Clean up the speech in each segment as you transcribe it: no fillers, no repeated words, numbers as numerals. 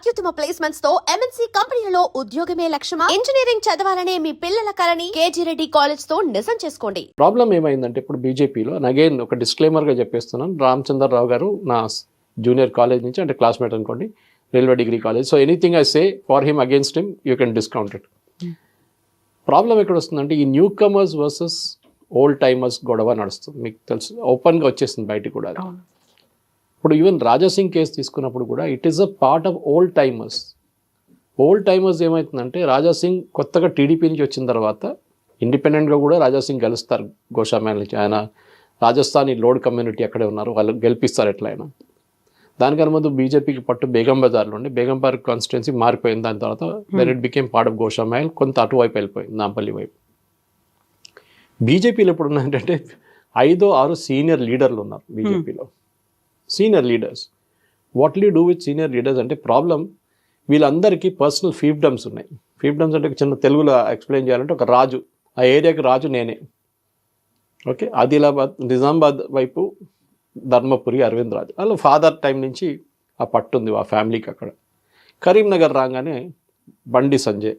అత్యుత్తమ ప్లేస్మెంట్స్ తో ఎంఎన్సీ కంపెనీలలో ఉద్యోగమే లక్ష్యమా? ఇంజనీరింగ్ చదవాలనే మీ పిల్లల కలని కేజీ రెడ్డి కాలేజ్ తో నిజం చేసుకోండి. ప్రాబ్లం ఏమైందంటే ఇప్పుడు బీజేపీలో అగైన్ ఒక డిస్క్లైమర్గా చెప్పేస్తున్నాను, రామచంద్రరావు గారు నా జూనియర్ కాలేజ్ నుంచి, అంటే క్లాస్మేట్ అనుకోండి, railway degree college. So anything I say for him against him you can discount it. Problem ఎక్కడ వస్తుందంటే ఈ newcomers versus old timers గొడవ నడుస్తుంది. మీకు తెలుసు, ఓపెన్గా వచ్చేస్తుంది బయటికి కూడా. ఇప్పుడు ఈవెన్ రాజాసింగ్ కేసు తీసుకున్నప్పుడు కూడా it is a part of old timers. Old timers ఏమవుతుందంటే రాజాసింగ్ కొత్తగా టీడీపీ నుంచి వచ్చిన తర్వాత ఇండిపెండెంట్గా కూడా రాజాసింగ్ గెలుస్తారు గోషామహల్ నుంచి. ఆయన రాజస్థానీ లోడ్ కమ్యూనిటీ అక్కడే ఉన్నారు, వాళ్ళు గెలిపిస్తారు ఎట్లయినా. దానికన్నా ముందు బీజేపీకి పట్టు బేగం బజార్లో ఉండి బేగం పార్క్ కాన్స్టిట్యున్సీ మారిపోయింది. దాని తర్వాత then it became part of Goshamahal, కొంత అటువైపు వెళ్ళిపోయింది, నాంపల్లి వైపు. బీజేపీలో ఇప్పుడు ఉన్నాయంటే 5-6 సీనియర్ లీడర్లు ఉన్నారు బీజేపీలో, senior leaders. What you do with senior leaders అంటే ప్రాబ్లం, వీళ్ళందరికీ పర్సనల్ ఫీఫ్డమ్స్ ఉన్నాయి. ఫీఫ్డమ్స్ అంటే చిన్న తెలుగులో ఎక్స్ప్లెయిన్ చేయాలంటే ఒక రాజు, ఆ ఏరియాకి రాజు నేనే. ఓకే, ఆదిలాబాద్ నిజామాబాద్ వైపు ధర్మపురి అరవింద్ రాజు, వాళ్ళు ఫాదర్ టైం నుంచి ఆ పట్టుంది ఆ ఫ్యామిలీకి అక్కడ. కరీంనగర్ రాగానే బండి సంజయ్,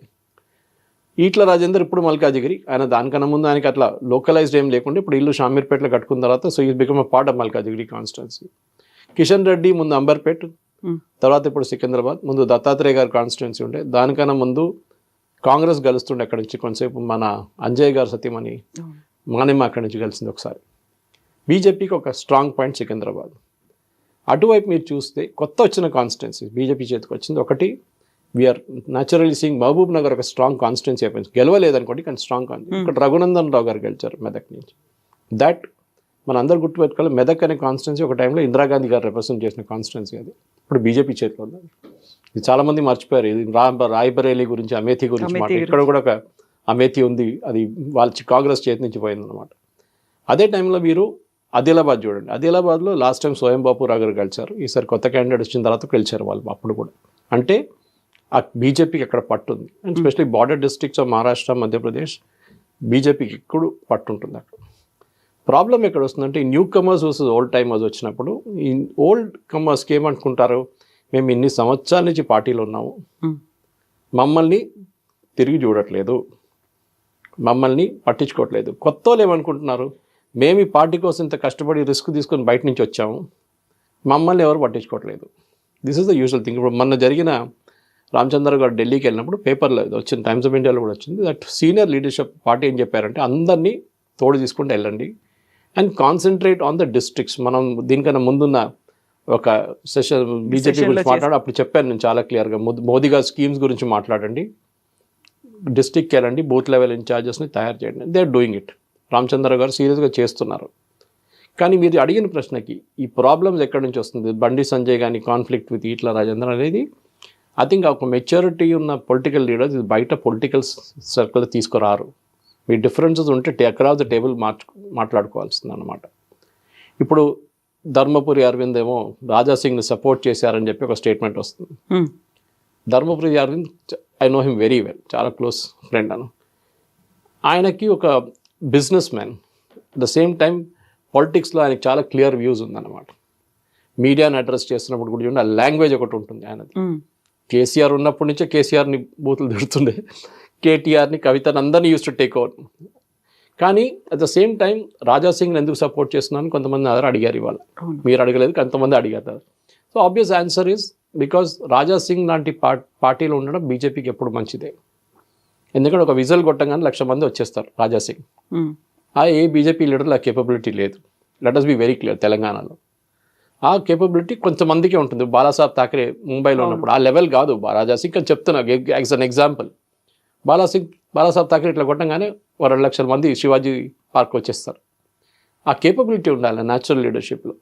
ఈట్ల రాజేందర్ ఇప్పుడు మల్కాజిగిరి. ఆయన దానికన్నా ముందు ఆయనకి అట్లా లోకలైజ్డ్ ఏం లేకుండా ఇప్పుడు ఇల్లు షామీర్పేటలో కట్టుకున్న తర్వాత so is become a part of Malkajgiri constituency. Kishan Reddy ముందు అంబర్పేట్, తర్వాత ఇప్పుడు సికింద్రాబాద్. ముందు దత్తాత్రేయ గారి కాన్స్టిట్యున్సీ ఉండే, దానికన్నా ముందు కాంగ్రెస్ గెలుస్తుండే అక్కడి నుంచి కొంతసేపు. మన అంజయ్ గారు సతీమణి మానిమ్మ అక్కడి నుంచి కలిసింది ఒకసారి. బీజేపీకి ఒక స్ట్రాంగ్ పాయింట్ సికింద్రాబాద్. అటువైపు మీరు చూస్తే కొత్త వచ్చిన కాన్స్టిట్యున్సీ బీజేపీ చేతికి వచ్చింది ఒకటి. We're naturally seeing Mahbub Nagar ఒక స్ట్రాంగ్ కాన్స్టిట్యున్సీ అయిపోయింది, గెలవలేదనుకోండి కానీ స్ట్రాంగ్ కాన్స్టిట్యున్సీ. ఇక్కడ రఘునందన్ రావు గారు గెలిచారు మెదక్ నుంచి. దట్ మన అందరు గుర్తుపెట్టుకోవాలి, మెదక్ అనే కాన్స్టిట్యున్సీ ఒక టైంలో ఇందిరాగాంధీ గారు రిప్రజెంట్ చేసిన కాన్స్టిట్యున్సీ, అది ఇప్పుడు బీజేపీ చేతిలో ఉంది. ఇది చాలామంది మర్చిపోయారు. ఇది రాయ్బరేలీ గురించి, అమేథీ గురించి మాట. ఇక్కడ కూడా ఒక అమేథీ ఉంది, అది వాళ్ళ కాంగ్రెస్ చేతి నుంచి పోయిందన్నమాట. అదే టైంలో మీరు ఆదిలాబాద్ చూడండి, ఆదిలాబాద్లో లాస్ట్ టైం స్వయం బాపురావు గారు గెలిచారు, ఈసారి కొత్త క్యాండిడేట్ వచ్చిన తర్వాత గెలిచారు వాళ్ళు అప్పుడు కూడా. అంటే ఆ బీజేపీకి అక్కడ పట్టుంది. And specially border districts of Maharashtra, Madhya Pradesh బీజేపీకి ఎక్కువ పట్టుంటుంది అక్కడ. ప్రాబ్లం ఎక్కడ వస్తుందంటే ఈ newcomers versus old timers వచ్చినప్పుడు ఈ ఓల్డ్ కమర్స్కి ఏమనుకుంటారు, మేము ఇన్ని సంవత్సరాల నుంచి పార్టీలో ఉన్నాము, మమ్మల్ని తిరిగి చూడట్లేదు, మమ్మల్ని పట్టించుకోవట్లేదు. కొత్త వాళ్ళు ఏమనుకుంటున్నారు, మేము ఈ పార్టీ కోసం ఇంత కష్టపడి రిస్క్ తీసుకొని బయట నుంచి వచ్చాము, మమ్మల్ని ఎవరు పట్టించుకోవట్లేదు. This is the usual thing. ఇప్పుడు మొన్న జరిగిన రామచంద్ర గారు ఢిల్లీకి వెళ్ళినప్పుడు పేపర్లో వచ్చింది, టైమ్స్ ఆఫ్ ఇండియాలో కూడా వచ్చింది, దట్ సీనియర్ లీడర్షిప్ పార్టీ ఏం చెప్పారంటే అందరినీ తోడు తీసుకుంటూ వెళ్ళండి and concentrate on the districts. మనం దీనికన్నా ముందున్న ఒక సెషన్ బీజేపీ గురించి మాట్లాడి అప్పుడు చెప్పాను నేను చాలా క్లియర్గా, మోదీ గారి స్కీమ్స్ గురించి మాట్లాడండి, డిస్ట్రిక్ట్కి వెళ్ళండి, బూత్ లెవెల్ ఇన్ఛార్జెస్ని తయారు చేయండి. They are doing it. Ramachandra garu సీరియస్గా చేస్తున్నారు. కానీ మీరు అడిగిన ప్రశ్నకి ఈ ప్రాబ్లమ్స్ ఎక్కడి నుంచి వస్తుంది, బండి సంజయ్ కానీ కాన్ఫ్లిక్ట్ విత్ ఈట్ల రాజేందర్ అనేది ఐ థింక్ ఒక మెచ్యూరిటీ ఉన్న పొలిటికల్ లీడర్స్ ఇది బయట పొలిటికల్ సర్కిల్ తీసుకురారు. మీ డిఫరెన్సెస్ ఉంటే అక్రాస్ ద టేబుల్ మాట్లాడుకోవాల్సింది అనమాట. ఇప్పుడు ధర్మపురి అరవింద్ ఏమో రాజాసింగ్ని సపోర్ట్ చేశారని చెప్పి ఒక స్టేట్మెంట్ వస్తుంది. Dharmapuri Arvind I know him very well, చాలా క్లోజ్ ఫ్రెండ్ అను. ఆయనకి ఒక business man, the same time పాలిటిక్స్లో ఆయనకి చాలా క్లియర్ వ్యూస్ ఉందన్నమాట. మీడియాని అడ్రస్ చేస్తున్నప్పుడు కూడా చూడండి, ఆ లాంగ్వేజ్ ఒకటి ఉంటుంది ఆయనది. కేసీఆర్ ఉన్నప్పటి నుంచే కేసీఆర్ని బూతులు తిడుతుండే, కేటీఆర్ని, కవితని అందరినీ యూస్ టు టేక్ ఓవర్. కానీ అట్ ద సేమ్ టైం రాజాసింగ్ని ఎందుకు సపోర్ట్ చేస్తున్నాను కొంతమంది అందరూ అడిగారు, ఇవాళ మీరు అడగలేదు కొంతమంది అడిగారు. So obvious answer is because Raja Singh లాంటి పార్టీలో ఉండడం బీజేపీకి ఎప్పుడు మంచిదే. ఎందుకంటే ఒక విజల్ కొట్టగానే 1,00,000 మంది వచ్చేస్తారు రాజాసింగ్. ఏ బీజేపీ లీడర్లో ఆ కేపబిలిటీ లేదు. Let us be very clear, తెలంగాణలో ఆ కేపబిలిటీ కొంతమందికే ఉంటుంది. బాలాసాహెబ్ థాకరే ముంబైలో ఉన్నప్పుడు ఆ లెవెల్ కాదు రాజాసింగ్ అని చెప్తున్నా as an example. Balasaheb Thackeray ఇట్లా కొట్టంగానే 2,00,000 మంది శివాజీ పార్క్ వచ్చేస్తారు. ఆ కేపబిలిటీ ఉండాలి న్యాచురల్ లీడర్షిప్లో.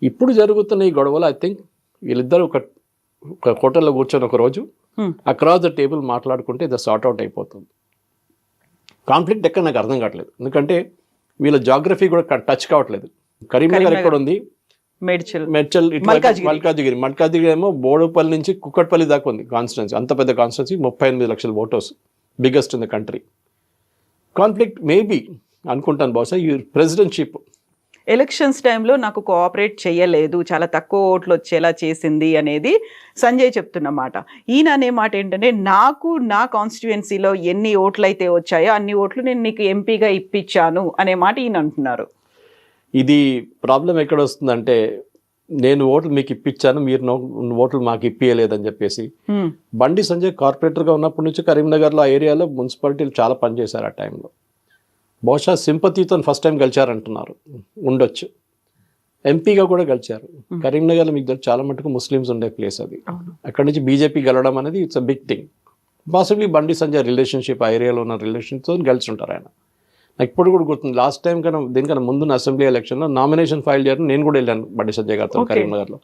ఇప్పుడు జరుగుతున్న ఈ గొడవలు ఐ థింక్ వీళ్ళిద్దరూ ఒక హోటల్లో కూర్చొని ఒక రోజు అక్రాస్ ద టేబుల్ మాట్లాడుకుంటే ఇది సార్ట్ అవుట్ అయిపోతుంది. కాన్ఫ్లిక్ట్ ఎక్కడ నాకు అర్థం కావట్లేదు, ఎందుకంటే వీళ్ళ జాగ్రఫీ కూడా టచ్ కావట్లేదు. కరీంనగర్ ఎక్కడ ఉంది, మెడ్చల్ మల్కాజిగిరి ఏమో బోడుపల్లి నుంచి కుక్కట్పల్లి దాకా ఉంది కాన్స్టిట్యున్సీ. అంత పెద్ద కాన్స్టిట్యున్సీ, 38 లక్షల voters, biggest in the country. Conflict maybe అనుకుంటాను బహుశా ఈ ప్రెసిడెంట్షిప్ ఎలక్షన్స్ టైంలో నాకు కోఆపరేట్ చేయలేదు, చాలా తక్కువ ఓట్లు వచ్చేలా చేసింది అనేది సంజయ్ చెప్తున్నమాట. ఈయన అనే మాట ఏంటంటే, నాకు నా కాన్స్టిట్యుయెన్సీలో ఎన్ని ఓట్లు అయితే వచ్చాయో అన్ని ఓట్లు నేను నీకు ఎంపీగా ఇప్పించాను అనే మాట ఈయన అంటున్నారు. ఇది ప్రాబ్లం ఎక్కడ వస్తుందంటే, నేను ఓట్లు మీకు ఇప్పించాను, మీరు ఓట్లు మాకు ఇప్పియలేదని చెప్పేసి. బండి సంజయ్ కార్పొరేటర్గా ఉన్నప్పటి నుంచి కరీంనగర్లో ఆ ఏరియాలో మున్సిపాలిటీలు చాలా పనిచేశారు ఆ టైంలో. బహుశా సింపతితో ఫస్ట్ టైం గెలిచారంటున్నారు, ఉండొచ్చు. ఎంపీగా కూడా గెలిచారు. కరీంనగర్లో మీకు తెలుసు చాలా మటుకు ముస్లిమ్స్ ఉండే ప్లేస్ అది. అక్కడ నుంచి బీజేపీ గెలవడం అనేది it's a big thing. Possibly Bandi Sanjay relationship, ఆ ఏరియాలో ఉన్న రిలేషన్తో గెలిచి ఉంటారు ఆయన. నాకు ఇప్పుడు కూడా గుర్తుంది, లాస్ట్ టైం కన్నా దీనికన్నా ముందు అసెంబ్లీ ఎలక్షన్లో నామినేషన్ ఫైల్ చేయడం నేను కూడా వెళ్ళాను బండి సంజయ్ గారితో కరీంనగర్లో.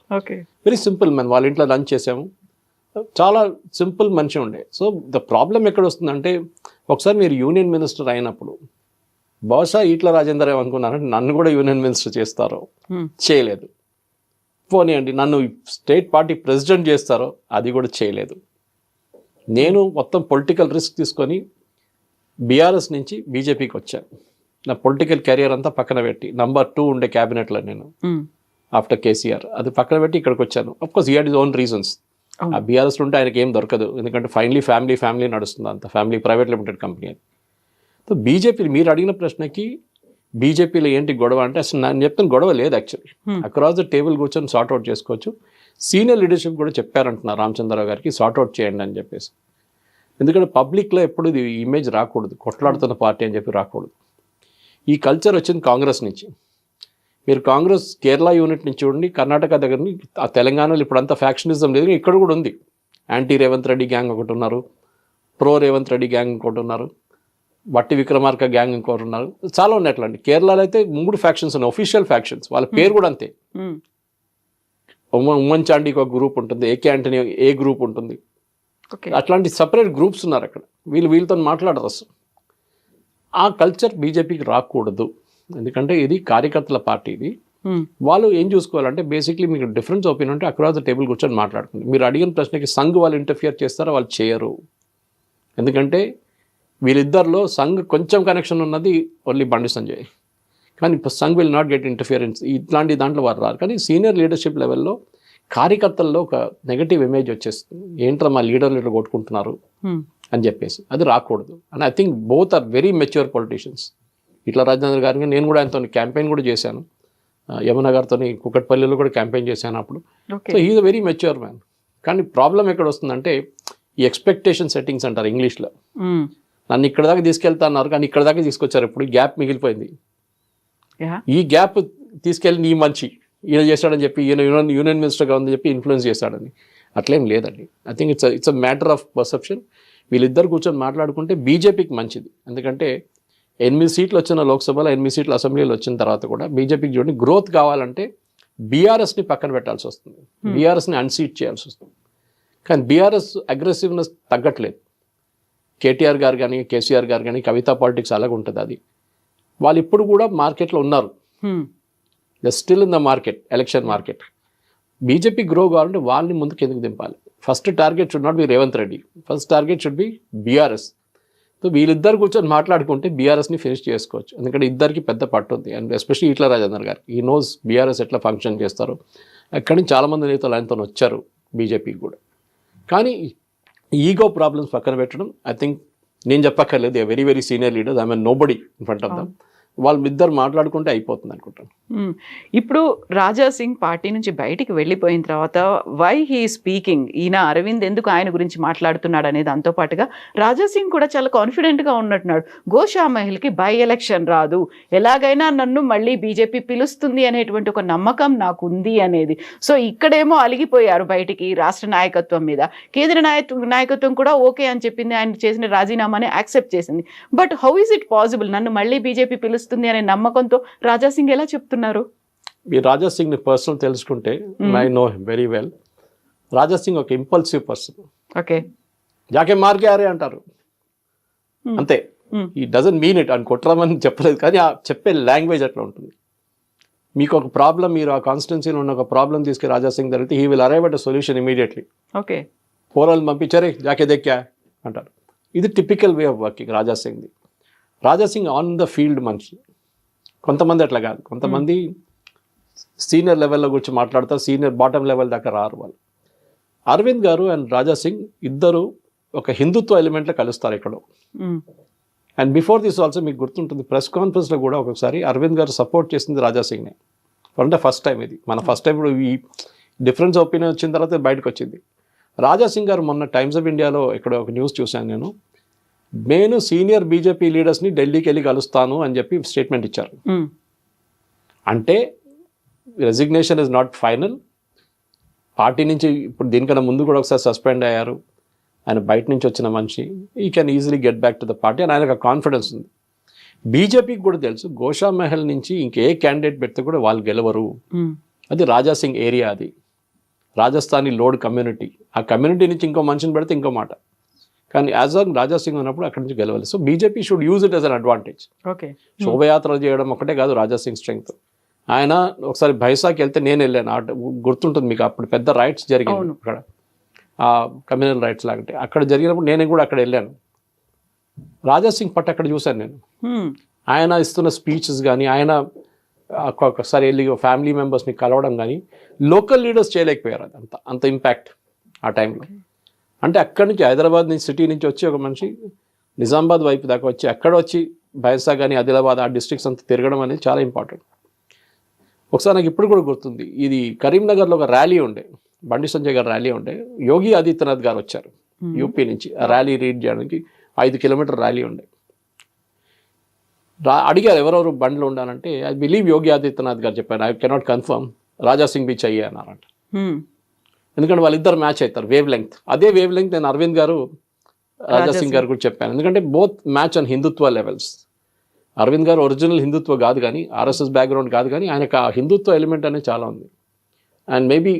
వెరీ సింపుల్ మ్యాన్, వాళ్ళ ఇంట్లో లంచ్ చేసాము, చాలా సింపుల్ మనిషి ఉండే. సో ద ప్రాబ్లం ఎక్కడ వస్తుందంటే, ఒకసారి మీరు యూనియన్ మినిస్టర్ అయినప్పుడు బహుశా ఈట్ల రాజేందర్ ఏమనుకున్నారంటే నన్ను కూడా యూనియన్ మినిస్టర్ చేస్తారో, చేయలేదు. పోనీ అండి నన్ను స్టేట్ పార్టీ ప్రెసిడెంట్ చేస్తారో, అది కూడా చేయలేదు. నేను మొత్తం పొలిటికల్ రిస్క్ తీసుకొని బీఆర్ఎస్ నుంచి బీజేపీకి వచ్చాను. నా పొలిటికల్ కెరియర్ అంతా పక్కన పెట్టి, నంబర్ 2 ఉండే క్యాబినెట్లో నేను ఆఫ్టర్ కేసీఆర్, అది పక్కన పెట్టి ఇక్కడికి వచ్చాను. Of course he had his own reasons. ఆ బీఆర్ఎస్లో ఉంటే ఆయనకి ఏం దొరకదు, ఎందుకంటే ఫైనలీ ఫ్యామిలీ నడుస్తుంది, అంత ఫ్యామిలీ ప్రైవేట్ లిమిటెడ్ కంపెనీ అది. సో బీజేపీ, మీరు అడిగిన ప్రశ్నకి బీజేపీలో ఏంటి గొడవ అంటే, అసలు నేను చెప్తాను గొడవ లేదు యాక్చువల్లీ. అక్రాస్ ద టేబుల్ కూర్చొని సార్ట్అవుట్ చేసుకోవచ్చు. సీనియర్ లీడర్షిప్ కూడా చెప్పారంటున్నారు రామచంద్రరావు గారికి, సార్ట్అవుట్ చేయండి అని చెప్పేసి. ఎందుకంటే పబ్లిక్లో ఎప్పుడు ఇది ఇమేజ్ రాకూడదు, కొట్లాడుతున్న పార్టీ అని చెప్పి రాకూడదు. ఈ కల్చర్ వచ్చింది కాంగ్రెస్ నుంచి. మీరు కాంగ్రెస్ కేరళ యూనిట్ నుంచి చూడండి, కర్ణాటక దగ్గర, ఆ తెలంగాణలో ఇప్పుడు అంత ఫ్యాక్షనిజం లేదు, ఇక్కడ కూడా ఉంది. యాంటీ రేవంత్ రెడ్డి గ్యాంగ్ ఒకటి ఉన్నారు, ప్రో రేవంత్ రెడ్డి గ్యాంగ్ ఇంకోటి ఉన్నారు, బట్టి విక్రమార్క గ్యాంగ్ ఇంకోటి ఉన్నారు, చాలా ఉన్నాయి అట్లా అండి. కేరళలో అయితే 3 ఫ్యాక్షన్స్ ఉన్నాయి, ఒఫీషియల్ ఫ్యాక్షన్స్, వాళ్ళ పేరు కూడా అంతే. ఉమ్మన్ చాండీకి ఒక గ్రూప్ ఉంటుంది, ఏకే ఆంటనీ ఏ గ్రూప్ ఉంటుంది, అట్లాంటి సపరేట్ గ్రూప్స్ ఉన్నారు అక్కడ. వీళ్ళతో మాట్లాడరు అసలు. ఆ కల్చర్ బీజేపీకి రాకూడదు, ఎందుకంటే ఇది కార్యకర్తల పార్టీ. ఇది వాళ్ళు ఏం చూసుకోవాలంటే, బేసిక్లీ మీకు డిఫరెన్స్ ఒపీనియన్ ఉంటే అక్రాస్ ద టేబుల్ కూర్చొని మాట్లాడుకుంది. మీరు అడిగిన ప్రశ్నకి సంఘ్ వాళ్ళు ఇంటర్ఫియర్ చేస్తారో, వాళ్ళు చేయరు. ఎందుకంటే వీళ్ళిద్దరిలో సంఘ్ కొంచెం కనెక్షన్ ఉన్నది ఓన్లీ బండి సంజయ్, కానీ Sangh will not get interference. ఇట్లాంటి దాంట్లో వారు రారు. కానీ సీనియర్ లీడర్షిప్ లెవెల్లో కార్యకర్తల్లో ఒక నెగటివ్ ఇమేజ్ వచ్చేస్తుంది, ఏంట్రా మా లీడర్లు కొట్టుకుంటున్నారు అని చెప్పేసి. అది రాకూడదు. And I think both are very mature politicians. ఇట్లా రాజేంద్ర గారికి నేను కూడా ఆయనతో క్యాంపెయిన్ కూడా చేశాను, యమున గారితో కుకట్పల్లిలో కూడా క్యాంపెయిన్ చేశాను అప్పుడు. So he's a very mature man. కానీ ప్రాబ్లం ఎక్కడ వస్తుందంటే, ఈ ఎక్స్పెక్టేషన్ సెట్టింగ్స్ అంటారు ఇంగ్లీష్లో. నన్ను ఇక్కడ దాకా తీసుకెళ్తా అన్నారు, కానీ ఇక్కడ దాకా తీసుకొచ్చారు. ఇప్పుడు గ్యాప్ మిగిలిపోయింది. ఈ గ్యాప్ తీసుకెళ్ళి నీ మంచి ఈయన చేస్తాడని చెప్పి, ఈయన యూనియన్ మినిస్టర్గా ఉందని చెప్పి ఇన్ఫ్లుయెన్స్ చేస్తాడని అట్లేం లేదండి. I think it's a matter of perception. వీళ్ళిద్దరు కూర్చొని మాట్లాడుకుంటే బీజేపీకి మంచిది. ఎందుకంటే 8 సీట్లు వచ్చిన లోక్సభలో, 8 సీట్లు అసెంబ్లీలో వచ్చిన తర్వాత కూడా బీజేపీకి చూడండి, గ్రోత్ కావాలంటే బీఆర్ఎస్ని పక్కన పెట్టాల్సి వస్తుంది, బీఆర్ఎస్ని అన్సీట్ చేయాల్సి వస్తుంది. కానీ బీఆర్ఎస్ అగ్రెసివ్నెస్ తగ్గట్లేదు. కేటీఆర్ గారు కానీ, కేసీఆర్ గారు కానీ, కవితా పాలిటిక్స్ అలాగే ఉంటుంది. అది వాళ్ళు ఇప్పుడు కూడా మార్కెట్లో ఉన్నారు, the still in the market, election market. BJP grow కావాలంటే వాళ్ళని ముందుకు ఎందుకు దింపాలి? First target should not be Revanth Reddy, first target should be BRS. So వీళ్ళిద్దరు కూర్చొని మాట్లాడుకుంటే బీఆర్ఎస్ని ఫినిష్ చేసుకోవచ్చు. ఎందుకంటే ఇద్దరికి పెద్ద పట్టు ఉంది. అండ్ ఎస్పెషల్లీ ఈట్ల రాజేందర్ గారు, ఈ నోస్ బీఆర్ఎస్ ఎట్లా ఫంక్షన్ చేస్తారు. అక్కడి నుంచి చాలామంది నేతలు ఆయనతో వచ్చారు బీజేపీకి కూడా. కానీ ఈగో ప్రాబ్లమ్స్ పక్కన పెట్టడం, ఐ థింక్ నేను చెప్పక్కర్లేదు, they very very senior leaders, I mean nobody in front of them. వాళ్ళిద్దరు మాట్లాడుకుంటే అయిపోతుంది అనుకుంటాను. ఇప్పుడు రాజా సింగ్ పార్టీ నుంచి బయటికి వెళ్ళిపోయిన తర్వాత వై హీ స్పీకింగ్, ఈయన అరవింద్ ఎందుకు ఆయన గురించి మాట్లాడుతున్నాడు అనేది దాంతో పాటుగా రాజా సింగ్ కూడా చాలా కాన్ఫిడెంట్గా ఉన్నట్టున్నాడు. గోషా మహిళకి బై ఎలక్షన్ రాదు, ఎలాగైనా నన్ను మళ్ళీ బీజేపీ పిలుస్తుంది అనేటువంటి ఒక నమ్మకం నాకు ఉంది అనేది. సో ఇక్కడేమో అలిగిపోయారు బయటికి రాష్ట్ర నాయకత్వం మీద. కేంద్ర నాయకత్వం కూడా ఓకే అని చెప్పింది, ఆయన చేసిన రాజీనామాని యాక్సెప్ట్ చేసింది. But how is it possible, నన్ను మళ్ళీ బీజేపీ పిలుస్తుంది అనే నమ్మకంతో రాజా సింగ్ ఎలా చెప్తున్నారు? మీరు రాజా సింగ్ని పర్సనల్ తెలుసుకుంటే, I know him very well. Raja Singh ఒక ఇంపల్సివ్ పర్సన్. ఓకే, జాకే మార్కే ఆరే అంటారు అంతే. ఈ డజంట్ మీన్ ఇట్ అని కొట్టరమని చెప్పలేదు, కానీ ఆ చెప్పే లాంగ్వేజ్ అట్లా ఉంటుంది. మీకు ఒక ప్రాబ్లం, మీరు ఆ కాన్స్టిట్యున్సీలో ఉన్న ఒక ప్రాబ్లం తీసుకుని రాజా సింగ్ జరిగితే he will arrive at a solution immediately. Okay, పోరాలు పంపించారే జాకే దేక్యా అంటారు. ఇది typical way of working Raja సింగ్ది. Raja Singh on the field మనిషి, కొంతమంది అట్లా కాదు, కొంతమంది సీనియర్ లెవెల్లో గురించి మాట్లాడతారు, సీనియర్ బాటమ్ లెవెల్ దాకా రారు వాళ్ళు. అరవింద్ గారు అండ్ రాజా సింగ్ ఇద్దరు ఒక హిందుత్వ ఎలిమెంట్లో కలుస్తారు ఇక్కడ. అండ్ బిఫోర్ దిస్ ఆల్సో మీకు గుర్తుంటుంది, ప్రెస్ కాన్ఫరెన్స్లో కూడా ఒకసారి అరవింద్ గారు సపోర్ట్ చేసింది రాజా సింగ్నే. అంటే ఫస్ట్ టైం ఇది, మన ఫస్ట్ టైం ఈ డిఫరెన్స్ ఒపీనియన్ వచ్చిన తర్వాత బయటకు వచ్చింది. రాజా సింగ్ గారు మొన్న టైమ్స్ ఆఫ్ ఇండియాలో ఇక్కడ ఒక న్యూస్ చూశాను నేను సీనియర్ బీజేపీ లీడర్స్ని ఢిల్లీకి వెళ్ళి కలుస్తాను అని చెప్పి స్టేట్మెంట్ ఇచ్చారు. అంటే resignation is not final. Party నుంచి ఇప్పుడు దీనికన్నా ముందు కూడా ఒకసారి సస్పెండ్ అయ్యారు, ఆయన బయట నుంచి వచ్చిన మనిషి, ఈ can easily get back to the party అని ఆయనకు కాన్ఫిడెన్స్ ఉంది. బీజేపీకి కూడా తెలుసు గోషా మహల్ నుంచి ఇంకే క్యాండిడేట్ పెడితే కూడా వాళ్ళు గెలవరు. అది రాజా సింగ్ ఏరియా, అది రాజస్థానీ లోడ్ కమ్యూనిటీ. ఆ కమ్యూనిటీ నుంచి ఇంకో మనిషిని పెడితే ఇంకో మాట, కానీ యాజ్ ఆన్ రాజా సింగ్ ఉన్నప్పుడు అక్కడి నుంచి గెలవాలి. So BJP should use it as an advantage. శోభయాత్రలు చేయడం ఒకటే కాదు రాజా సింగ్ స్ట్రెంగ్త్. ఆయన ఒకసారి భైసాకి వెళ్తే నేను వెళ్ళాను, గుర్తుంటుంది మీకు, అప్పుడు పెద్ద రైట్స్ జరిగింది అక్కడ, ఆ కమ్యూనల్ రైట్స్ లాంటి అక్కడ జరిగినప్పుడు నేను కూడా అక్కడ వెళ్ళాను. రాజా సింగ్ పట్టు అక్కడ చూశాను నేను. ఆయన ఇస్తున్న స్పీచెస్ కానీ, ఆయన ఒక్కొక్కసారి వెళ్ళి ఫ్యామిలీ మెంబర్స్ని కలవడం కానీ లోకల్ లీడర్స్ చేయలేకపోయారు. అది అంత ఇంపాక్ట్ ఆ టైంలో. అంటే అక్కడి నుంచి హైదరాబాద్ నుంచి సిటీ నుంచి వచ్చి ఒక మనిషి నిజామాబాద్ వైపు దాకా వచ్చి అక్కడ వచ్చి బైన్సా కానీ ఆదిలాబాద్ ఆ డిస్ట్రిక్ట్స్ అంతా తిరగడం అనేది చాలా ఇంపార్టెంట్. ఒకసారి నాకు ఇప్పుడు కూడా గుర్తుంది, ఇది కరీంనగర్లో ఒక ర్యాలీ ఉండే, బండి సంజయ్ గారు ర్యాలీ ఉండే, యోగి ఆదిత్యనాథ్ గారు వచ్చారు యూపీ నుంచి ఆ ర్యాలీ రీడ్ చేయడానికి. 5 కిలోమీటర్ ర్యాలీ ఉండే. అడిగారు ఎవరెవరు బండ్లు ఉండాలంటే ఐ బిలీవ్ యోగి ఆదిత్యనాథ్ గారు చెప్పారు, I cannot confirm, Raja Singh బి చెయ్యి అన్నారంట. ఎందుకంటే వాళ్ళిద్దరు మ్యాచ్ అవుతారు వేవ్ లెంగ్త్. అదే వేవ్ లెంగ్త్ నేను అరవింద్ గారు రాజా సింగ్ గారు కూడా చెప్పాను, ఎందుకంటే both match on Hindutva levels. Arvind గారు ఒరిజినల్ హిందుత్వ కాదు కానీ, ఆర్ఎస్ఎస్ బ్యాక్గ్రౌండ్ కాదు కానీ, ఆయనకు ఆ హిందుత్వ ఎలిమెంట్ అనేది చాలా ఉంది. అండ్ మేబీ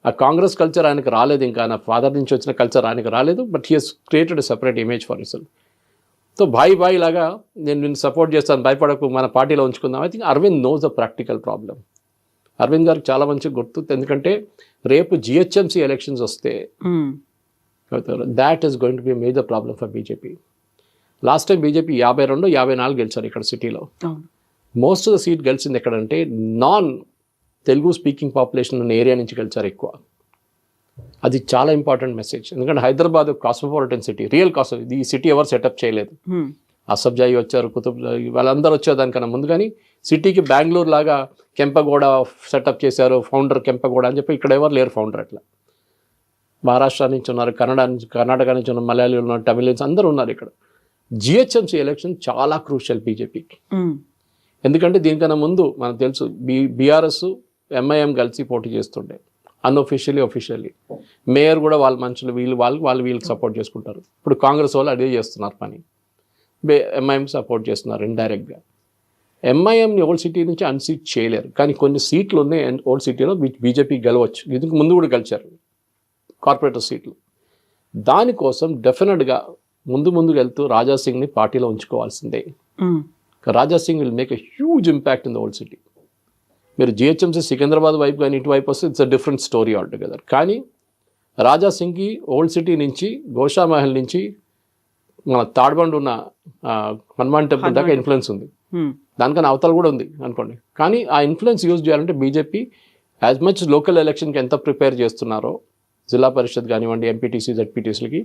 ఆ కాంగ్రెస్ కల్చర్ ఆయనకు రాలేదు, ఇంకా నా ఫాదర్ నుంచి వచ్చిన కల్చర్ ఆయనకు రాలేదు, but he has created a separate image for himself. So boy లాగా నేను నిన్ను సపోర్ట్ చేస్తాను, భయపడకు, మన పార్టీలో ఉంచుకుందాం. I think Arvind knows the practical problem. Arvind గారికి చాలా మంచి గుర్తు, ఎందుకంటే రేపు జిహెచ్ఎంసీ ఎలక్షన్స్ వస్తే that is going to be a major problem for BJP. Last time BJP 52, 54 గెలిచారు ఇక్కడ సిటీలో. మోస్ట్ ఆఫ్ ద సీట్ గెలిచింది ఎక్కడంటే నాన్ తెలుగు స్పీకింగ్ పాపులేషన్ ఉన్న ఏరియా నుంచి గెలిచారు ఎక్కువ. అది చాలా ఇంపార్టెంట్ మెసేజ్, ఎందుకంటే హైదరాబాద్ కాస్మోపాలిటన్ సిటీ, రియల్ ఈ సిటీ ఎవరు సెటప్ చేయలేదు. అసబ్జాయి వచ్చారు, కుతుబ్జాయి, వాళ్ళందరూ వచ్చారు దానికన్నా ముందు. కానీ సిటీకి బెంగళూరు లాగా కెంపగౌడ సెటప్ చేశారు, ఫౌండర్ కెంపగౌడ అని చెప్పి ఇక్కడ ఎవరు లేరు ఫౌండర్. అట్లా మహారాష్ట్ర నుంచి ఉన్నారు, కర్ణాటక నుంచి ఉన్నారు, మలయాళీ ఉన్నారు, తమిళన్స్ అందరూ ఉన్నారు ఇక్కడ. జిహెచ్ఎంసీ ఎలక్షన్ చాలా క్రూషియల్ బీజేపీకి, ఎందుకంటే దీనికన్నా ముందు మనకు తెలుసు బీఆర్ఎస్ ఎంఐఎం కలిసి పోటీ చేస్తుండే, అన్అఫీషియల్లీ అఫీషియల్లీ. మేయర్ కూడా వాళ్ళ మనుషులు వీళ్ళకి సపోర్ట్ చేసుకుంటారు. ఇప్పుడు కాంగ్రెస్ వాళ్ళు అదే చేస్తున్నారు పని, ఎంఐఎం సపోర్ట్ చేస్తున్నారు ఇండైరెక్ట్గా. ఎంఐఎంని ఓల్డ్ సిటీ నుంచి అన్సీట్ చేయలేరు, కానీ కొన్ని సీట్లు ఉన్నాయి ఓల్డ్ సిటీలో బీజేపీ గెలవచ్చు. ఇందుకు ముందు కూడా గెలిచారు కార్పొరేటర్ సీట్లు. దానికోసం డెఫినెట్గా ముందుకు వెళ్తూ రాజా సింగ్ని పార్టీలో ఉంచుకోవాల్సిందే. Raja Singh will make a huge impact in the old city. మీరు జిహెచ్ఎంసీ సికింద్రాబాద్ వైపు కానీ ఇటువైపు వస్తే it's a different story all together. కానీ రాజా సింగ్కి ఓల్డ్ సిటీ నుంచి గోషా మహల్ నుంచి మన తాడ్బండ్ ఉన్న హనుమాన్ టెంపుల్ దాకా ఇన్ఫ్లుయెన్స్ ఉంది, దానికన్నా అవతల కూడా ఉంది అనుకోండి. కానీ ఆ ఇన్ఫ్లుయెన్స్ యూజ్ చేయాలంటే బీజేపీ యాజ్ మచ్ లోకల్ ఎలక్షన్కి ఎంత ప్రిపేర్ చేస్తున్నారో, జిల్లా పరిషత్ కానివ్వండి, ఎంపీటీసీ, జెడ్పీటీసీలకి,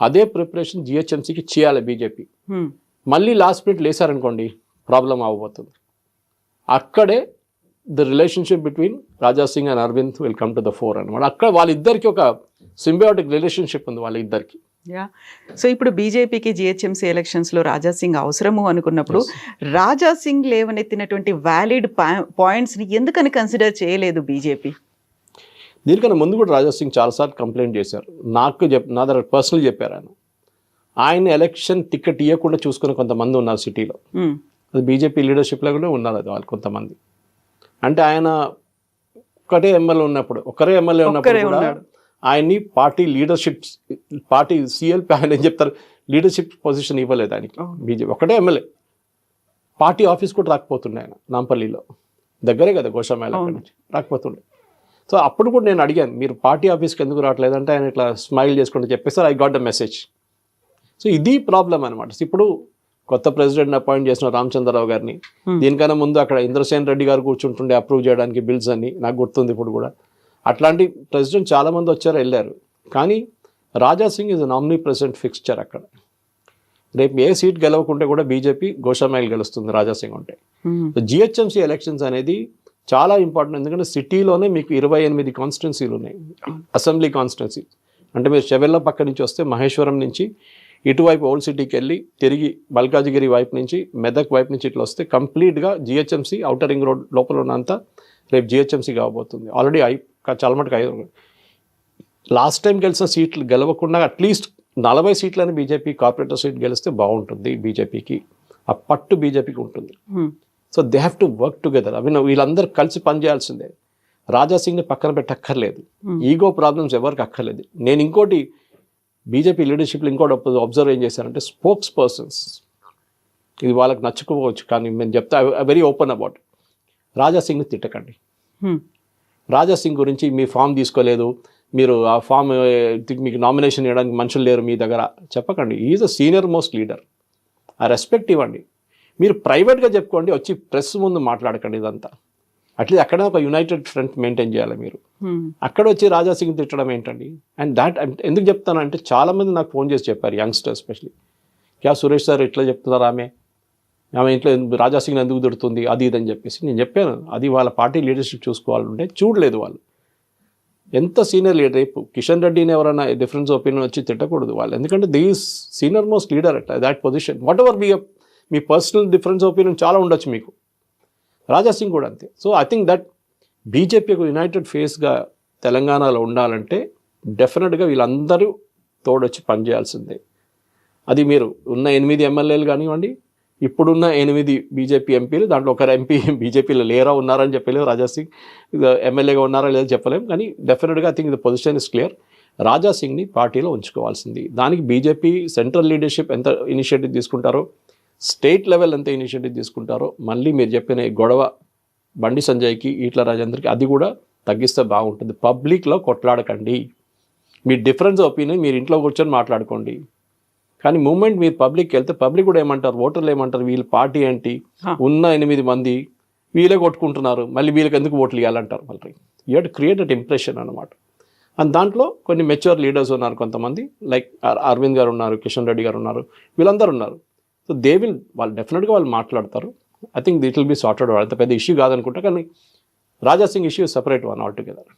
అదే ప్రిపరేషన్ జిహెచ్ఎంసీకి చేయాలి బీజేపీ. మళ్ళీ లాస్ట్ మినిట్ లేసారనుకోండి ప్రాబ్లం అవ్వబోతుంది. అక్కడే the relationship between Raja Singh and Arvind will come to the fore అనమాట. అక్కడ వాళ్ళిద్దరికి ఒక సింబయోటిక్ రిలేషన్షిప్ ఉంది వాళ్ళిద్దరికి. సో ఇప్పుడు బీజేపీకి జిహెచ్ఎంసీ ఎలక్షన్స్లో రాజా సింగ్ అవసరము అనుకున్నప్పుడు రాజా సింగ్ లేవనెత్తినటువంటి వ్యాలిడ్ పాయింట్స్ని ఎందుకని కన్సిడర్ చేయలేదు బీజేపీ? దీనికన్నా ముందు కూడా రాజా సింగ్ చాలాసార్లు కంప్లైంట్ చేశారు. నా దగ్గర పర్సనల్ చెప్పారు ఆయన ఎలక్షన్ టికెట్ ఇవ్వకుండా చూసుకునే కొంతమంది ఉన్నారు సిటీలో. అది బీజేపీ లీడర్షిప్లో కూడా ఉన్నారు అది వాళ్ళు కొంతమంది. అంటే ఆయన ఒకరే ఎమ్మెల్యే ఉన్నప్పుడు కూడా ఆయన్ని పార్టీ లీడర్షిప్, పార్టీ సిఎల్పి ఆయన ఏం చెప్తారు, లీడర్షిప్ పొజిషన్ ఇవ్వలేదు ఆయనకి. బీజేపీ ఒకటే ఎమ్మెల్యే, పార్టీ ఆఫీస్ కూడా రాకపోతుండే ఆయన. నాంపల్లిలో దగ్గరే కదా గోషామేళ, అక్కడి నుంచి రాకపోతుండే. సో అప్పుడు కూడా నేను అడిగాను, మీరు పార్టీ ఆఫీస్కి ఎందుకు రావట్లేదంటే ఆయన ఇట్లా స్మైల్ చేసుకుంటూ చెప్పేసారు, I got the message. So ఇది ప్రాబ్లం అనమాట. ఇప్పుడు కొత్త ప్రెసిడెంట్ అపాయింట్ చేసిన రామచంద్రరావు గారిని. దీనికన్నా ముందు అక్కడ ఇంద్రసేన్ రెడ్డి గారు కూర్చుంటుండే అప్రూవ్ చేయడానికి బిల్స్ అన్ని, నాకు గుర్తుంది ఇప్పుడు కూడా. అట్లాంటి ప్రెసిడెంట్ చాలామంది వచ్చారు వెళ్ళారు. కానీ Raja Singh is nominee president fixture అక్కడ. రేపు ఏ సీట్ గెలవకుంటే కూడా బీజేపీ గోషామైల్ గెలుస్తుంది రాజా సింగ్ ఉంటే. జిహెచ్ఎంసీ ఎలక్షన్స్ అనేది చాలా ఇంపార్టెంట్. ఎందుకంటే సిటీలోనే మీకు 28 కాన్స్టిట్యున్సీలు ఉన్నాయి, అసెంబ్లీ కాన్స్టిట్యున్సీ. అంటే మీరు చెవెళ్ళ పక్క నుంచి వస్తే మహేశ్వరం నుంచి ఇటువైపు ఓల్డ్ సిటీకి వెళ్ళి తిరిగి మల్కాజిగిరి వైపు నుంచి మెదక్ వైపు నుంచి ఇట్లా వస్తే కంప్లీట్గా జిహెచ్ఎంసీ అవుటర్ రింగ్ రోడ్ లోపల ఉన్నంత రేపు జిహెచ్ఎంసీ కాబోతుంది. ఆల్రెడీ చాలా మటుకు 5 లాస్ట్ టైం గెలిచిన సీట్లు గెలవకుండా అట్లీస్ట్ 40 సీట్లని బీజేపీ కార్పొరేటర్ సీట్ గెలిస్తే బాగుంటుంది బీజేపీకి. ఆ పట్టు బీజేపీకి ఉంటుంది. So they have to work together. వీళ్ళందరూ కలిసి పనిచేయాల్సిందే. రాజా సింగ్ని పక్కన పెట్టక్కర్లేదు. ఈగో ప్రాబ్లమ్స్ ఎవరికి అక్కర్లేదు. నేను ఇంకోటి బీజేపీ లీడర్షిప్లో ఇంకోటి అబ్జర్వ్ ఏం చేశారంటే స్పోక్స్ పర్సన్స్, ఇది వాళ్ళకి నచ్చుకోవచ్చు కానీ నేను చెప్తా వెరీ ఓపెన్ అబౌట్. రాజా సింగ్ని తిట్టకండి. రాజా సింగ్ గురించి మీ ఫామ్ తీసుకోలేదు, మీరు ఆ ఫామ్ మీకు నామినేషన్ ఇవ్వడానికి మనుషులు లేరు మీ దగ్గర చెప్పకండి. Is a senior most leader. ఆ రెస్పెక్ట్ ఇవ్వండి. మీరు ప్రైవేట్గా చెప్పుకోండి, వచ్చి ప్రెస్ ముందు మాట్లాడకండి ఇదంతా. అట్లీస్ట్ అక్కడ ఒక యునైటెడ్ ఫ్రంట్ మెయింటైన్ చేయాలి మీరు. అక్కడ వచ్చి రాజా సింగ్ తిట్టడం ఏంటండి? అండ్ దాట్ ఎందుకు చెప్తానంటే చాలామంది నాకు ఫోన్ చేసి చెప్పారు, యంగ్స్టర్ ఎస్పెషలీ, క్యా సురేష్ సార్ ఇట్లా చెప్తున్నారు, ఆమె ఇంట్లో రాజా సింగ్ ఎందుకు తిడుతుంది అది ఇదని చెప్పేసి. నేను చెప్పాను అది వాళ్ళ పార్టీ లీడర్షిప్ చూసుకోవాలంటే చూడలేదు వాళ్ళు. ఎంత సీనియర్ లీడర్, రేపు కిషన్ రెడ్డిని ఎవరైనా డిఫరెన్స్ ఒపీనియన్ వచ్చి తిట్టకూడదు వాళ్ళు. ఎందుకంటే these senior most leader at that position. What ever me personal difference opinion చాలా ఉండొచ్చు మీకు, రాజా సింగ్ కూడా అంతే. So I think that BJP ఒక యునైటెడ్ ఫేస్గా తెలంగాణలో ఉండాలంటే డెఫినెట్గా వీళ్ళందరూ తోడొచ్చి పనిచేయాల్సిందే. అది మీరు ఉన్న 8 ఎమ్మెల్యేలు కానివ్వండి, ఇప్పుడున్న 8 బీజేపీ ఎంపీలు, దాంట్లో ఒకరు ఎంపీ బీజేపీలో లేరా ఉన్నారని చెప్పలేము, రాజా సింగ్ ఎమ్మెల్యేగా ఉన్నారా లేదో చెప్పలేము. కానీ డెఫినెట్గా I think the position is clear. రాజా సింగ్ని పార్టీలో ఉంచుకోవాల్సింది. దానికి బీజేపీ సెంట్రల్ లీడర్షిప్ ఎంత ఇనిషియేటివ్ తీసుకుంటారో, స్టేట్ లెవెల్ ఎంత ఇనిషియేటివ్ తీసుకుంటారో, మళ్ళీ మీరు చెప్పిన గొడవ బండి సంజయ్కి ఈట్ల రాజేందర్కి అది కూడా తగ్గిస్తే బాగుంటుంది. పబ్లిక్లో కొట్లాడకండి. మీ డిఫరెన్స్ ఒపీనియన్ మీరు ఇంట్లో కూర్చొని మాట్లాడుకోండి. కానీ మూమెంట్ మీరు పబ్లిక్కి వెళ్తే పబ్లిక్ కూడా ఏమంటారు, ఓటర్లు ఏమంటారు, వీళ్ళ పార్టీ ఏంటి, ఉన్న 8 మంది వీళ్ళే కొట్టుకుంటున్నారు, మళ్ళీ వీళ్ళకి ఎందుకు ఓట్లు ఇవ్వాలంటారు. మళ్ళీ you have to create at impression అనమాట. అండ్ దాంట్లో కొన్ని మెచ్యూర్ లీడర్స్ ఉన్నారు కొంతమంది, లైక్ అరవింద్ గారు ఉన్నారు, కిషన్ రెడ్డి గారు ఉన్నారు, వీళ్ళందరూ ఉన్నారు. సో దే విల్, వాళ్ళు డెఫినెట్గా వాళ్ళు మాట్లాడతారు. I think it will be sorted. అంత పెద్ద ఇష్యూ కాదనుకుంటా. కానీ Raja Singh issue separate one all together.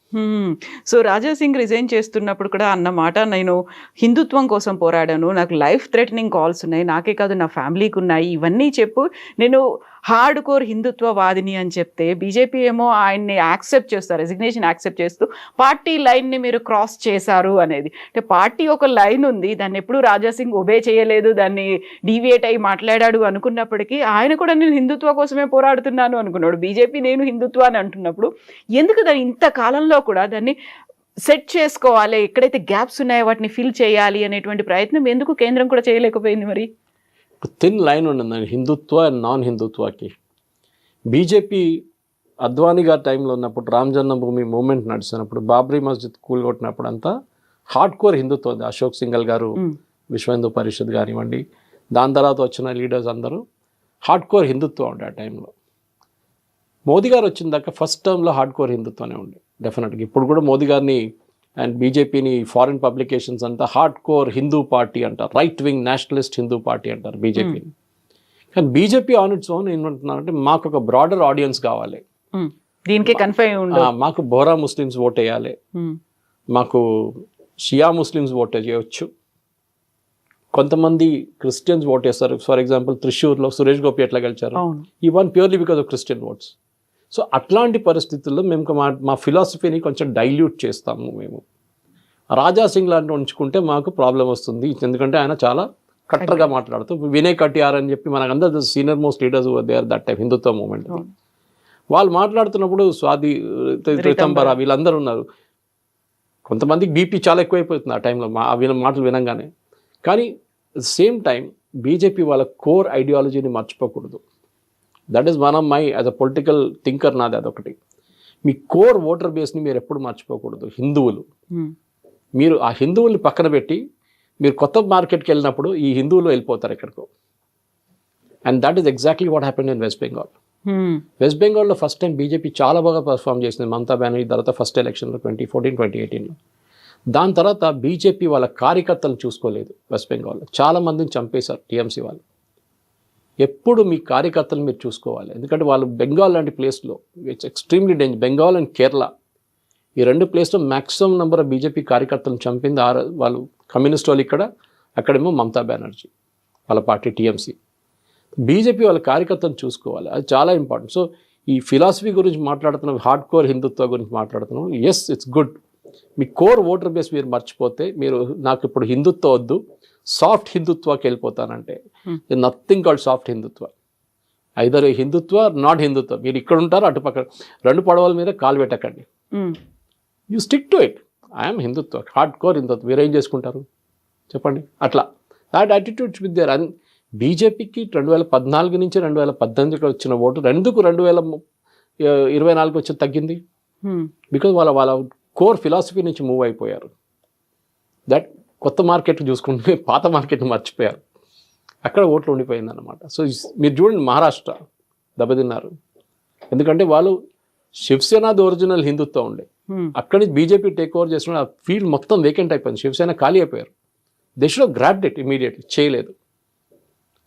So Raja Singh resign చేస్తున్నప్పుడు కూడా అన్నమాట, నేను హిందుత్వం కోసం పోరాడాను, నాకు లైఫ్ థ్రెటనింగ్ కాల్స్ ఉన్నాయి, నాకే కాదు నా ఫ్యామిలీకి ఉన్నాయి, ఇవన్నీ చెప్పు నేను హార్డ్ కోర్ హిందుత్వవాదిని అని చెప్తే బీజేపీ ఏమో ఆయన్ని యాక్సెప్ట్ చేస్తారు, రెసిగ్నేషన్ యాక్సెప్ట్ చేస్తూ పార్టీ లైన్ని మీరు క్రాస్ చేశారు అనేది. అంటే పార్టీ ఒక లైన్ ఉంది, దాన్ని ఎప్పుడు రాజా సింగ్ ఒబే చేయలేదు, దాన్ని డీవియేట్ అయ్యి మాట్లాడాడు అనుకున్నప్పటికీ ఆయన కూడా నేను హిందుత్వ కోసమే పోరాడుతున్నాను అనుకున్నాడు. బీజేపీ నేను హిందుత్వ అని అంటున్నప్పుడు ఎందుకు దాన్ని ఇంత కాలంలో కూడా దాన్ని సెట్ చేసుకోవాలి, ఎక్కడైతే గ్యాప్స్ ఉన్నాయో వాటిని ఫిల్ చేయాలి అనేటువంటి ప్రయత్నం ఎందుకు కేంద్రం కూడా చేయలేకపోయింది? మరి థిన్ లైన్ ఉండిందండి హిందుత్వ అండ్ నాన్ హిందుత్వకి. బీజేపీ అద్వానీ గారి టైంలో ఉన్నప్పుడు, రామ్ జన్మభూమి మూమెంట్ నడిచినప్పుడు, బాబ్రీ మస్జిద్ కూల్గొట్టినప్పుడు అంతా హార్డ్ కోర్ హిందుత్వం. అశోక్ సింగల్ గారు, విశ్వ హిందూ పరిషత్ కానివ్వండి, దాని తర్వాత వచ్చిన లీడర్స్ అందరూ హార్డ్ కోర్ హిందుత్వం ఉండే ఆ టైంలో. మోదీ గారు వచ్చిన దాకా ఫస్ట్ టర్మ్లో హార్డ్ కోర్ హిందుత్వనే ఉండే డెఫినెట్గా. ఇప్పుడు కూడా మోదీ గారిని అండ్ బీజేపీని ఫారిన్ పబ్లికేషన్స్ అంతా హార్డ్ కోర్ హిందూ పార్టీ అంటారు, right wing Nationalist Hindu party అంటారు బీజేపీని. కానీ బీజేపీ ఆన్ ఇట్స్ ఓన్ ఏమంటున్నారంటే మాకు ఒక బ్రాడర్ ఆడియన్స్ కావాలి, దీనికి కన్ఫైన్ ఉండదు, మాకు బోరా ముస్లిమ్స్ ఓట్ వేయాలి, మాకు షియా ముస్లిమ్స్ ఓట్ చేయవచ్చు, కొంతమంది క్రిస్టియన్స్ ఓట్ వేస్తారు. ఫర్ ఎగ్జాంపుల్ త్రిశూర్లో సురేష్ గోపి ఎట్లా గెలిచారు, ఈ one purely because of Christian oats. So అట్లాంటి పరిస్థితుల్లో మేము మా ఫిలాసఫీని కొంచెం డైల్యూట్ చేస్తాము. మేము రాజా సింగ్ లాంటి ఉంచుకుంటే మాకు ప్రాబ్లం వస్తుంది, ఎందుకంటే ఆయన చాలా కట్టర్గా మాట్లాడుతూ వినయ్ కటియార్ అని చెప్పి మనకందరూ senior most leaders they are that type Hindutva movement. వాళ్ళు మాట్లాడుతున్నప్పుడు స్వాతి రితంబరా వీళ్ళందరూ ఉన్నారు. కొంతమందికి బీపీ చాలా ఎక్కువైపోతుంది ఆ టైంలో మాటలు వినంగానే. కానీ సేమ్ టైం బీజేపీ వాళ్ళ కోర్ ఐడియాలజీని మర్చిపోకూడదు. That is one of my as a political thinker నాది అదొకటి. మీ కోర్ ఓటర్ బేస్ని మీరు ఎప్పుడు మర్చిపోకూడదు. హిందువులు, మీరు ఆ హిందువుల్ని పక్కన పెట్టి మీరు కొత్త మార్కెట్కి వెళ్ళినప్పుడు ఈ హిందువులు వెళ్ళిపోతారు ఎక్కడికో. And that is exactly what happened in west Bengal. West బెంగాల్లో ఫస్ట్ టైం బీజేపీ చాలా బాగా పర్ఫామ్ చేసింది మమతా బెనర్జీ తర్వాత ఫస్ట్ ఎలక్షన్లో 2014-2018లో. దాని తర్వాత బీజేపీ వాళ్ళ కార్యకర్తలను చూసుకోలేదు. వెస్ట్ బెంగాల్లో చాలా మందిని చంపేశారు టీఎంసీ వాళ్ళు. ఎప్పుడు మీ కార్యకర్తలు మీరు చూసుకోవాలి, ఎందుకంటే వాళ్ళు బెంగాల్ లాంటి ప్లేస్లో it's extremely danger. Bengal and Kerala ఈ రెండు ప్లేస్లో మ్యాక్సిమం నెంబర్ ఆఫ్ బీజేపీ కార్యకర్తలను చంపింది వాళ్ళు కమ్యూనిస్ట్ వాళ్ళు ఇక్కడ, అక్కడేమో మమతా బెనర్జీ వాళ్ళ పార్టీ టీఎంసీ. బీజేపీ వాళ్ళ కార్యకర్తలను చూసుకోవాలి, అది చాలా ఇంపార్టెంట్. సో ఈ ఫిలాసఫీ గురించి మాట్లాడుతున్నాం, హార్డ్ కోర్ హిందుత్వ గురించి మాట్లాడుతున్నాం. Yes, it's good. మీ కోర్ ఓటర్ బేస్ మీరు మర్చిపోతే, మీరు నాకు ఇప్పుడు హిందుత్వ వద్దు సాఫ్ట్ హిందుత్వకి వెళ్ళిపోతానంటే nothing called soft Hindutva. Either Hindutva not Hindutva. మీరు ఇక్కడ ఉంటారు, అటుపక్క రెండు పడవల మీద కాలు పెట్టకండి. You stick to it. I'm Hindutva, hard core Hindutva. మీరు ఏం చేసుకుంటారు చెప్పండి? అట్లా that attitude with there. And బీజేపీకి 2014 నుంచి 2018 వచ్చిన ఓటు ఎందుకు 2024 వచ్చి తగ్గింది? బికాజ్ వాళ్ళ కోర్ ఫిలాసఫీ నుంచి మూవ్ అయిపోయారు. దట్ కొత్త మార్కెట్ చూసుకుంటే పాత మార్కెట్ని మర్చిపోయారు, అక్కడ ఓట్లు ఉండిపోయింది అన్నమాట. సో మీరు చూడండి, మహారాష్ట్ర దెబ్బతిన్నారు. ఎందుకంటే వాళ్ళు శివసేనది ఒరిజినల్ హిందుత్వం ఉండే, అక్కడి నుంచి బీజేపీ టేక్ ఓవర్ చేసిన ఆ ఫీల్డ్ మొత్తం వేకెంట్ అయిపోయింది. శివసేన ఖాళీ అయిపోయారు. They should have grabbed it immediately. చేయలేదు.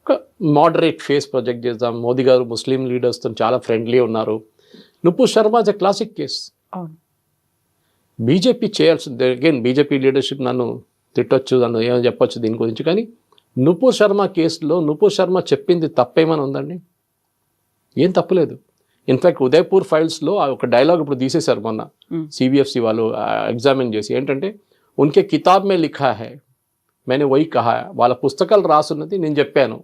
ఒక మోడరేట్ ఫేస్ ప్రొజెక్ట్ చేద్దాం. మోదీ గారు ముస్లిం లీడర్స్తో చాలా ఫ్రెండ్లీ ఉన్నారు. Nupur Sharma is a classic case. BJP చేయాల్సింది, అగైన్ బీజేపీ లీడర్షిప్ నన్ను తిట్టొచ్చు, నన్ను ఏమైనా చెప్పొచ్చు దీని గురించి, కానీ నుపూర్ శర్మ కేసులో నుపూర్ శర్మ చెప్పింది తప్పేమని ఉందండి? ఏం తప్పులేదు. ఇన్ఫ్యాక్ట్ ఉదయపూర్ ఫైల్స్లో ఒక డైలాగ్ ఇప్పుడు తీసేశారు మొన్న సిబిఎఫ్సి వాళ్ళు ఎగ్జామిన్ చేసి. ఏంటంటే ఉన్కే కితాబ్ మే లిఖా హై, मैंने वही कहा. వాళ్ళ పుస్తకాలు రాసున్నది నేను చెప్పాను.